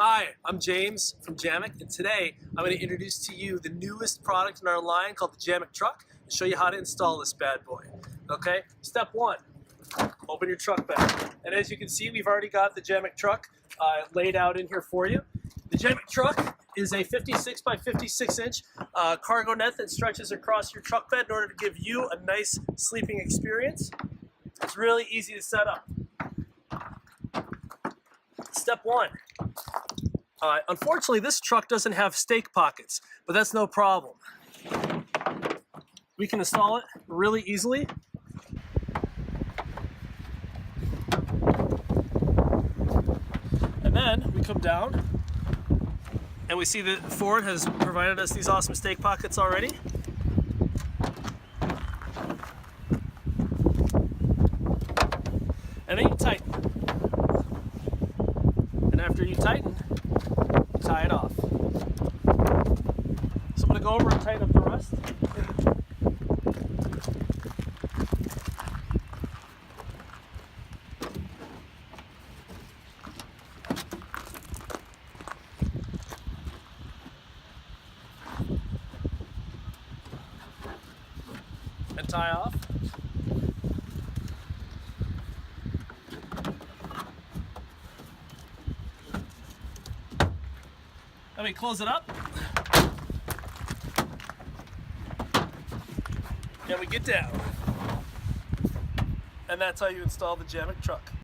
Hi, I'm James from Jammock, and today I'm going to introduce to you the newest product in our line called the JammockTruck and show you how to install this bad boy. Okay, step one, open your truck bed. And as you can see, we've already got the JammockTruck laid out in here for you. The JammockTruck is a 56 by 56 inch cargo net that stretches across your truck bed in order to give you a nice sleeping experience. It's really easy to set up. Step one. Unfortunately, this truck doesn't have stake pockets, but that's no problem. We can install it really easily. And then we come down and we see that Ford has provided us these awesome stake pockets already. And then you tighten. And after you tighten, tie it off. So I'm going to go over and tighten up the rest. And tie off. Then we close it up. And we get down. And that's how you install the JammockTruck.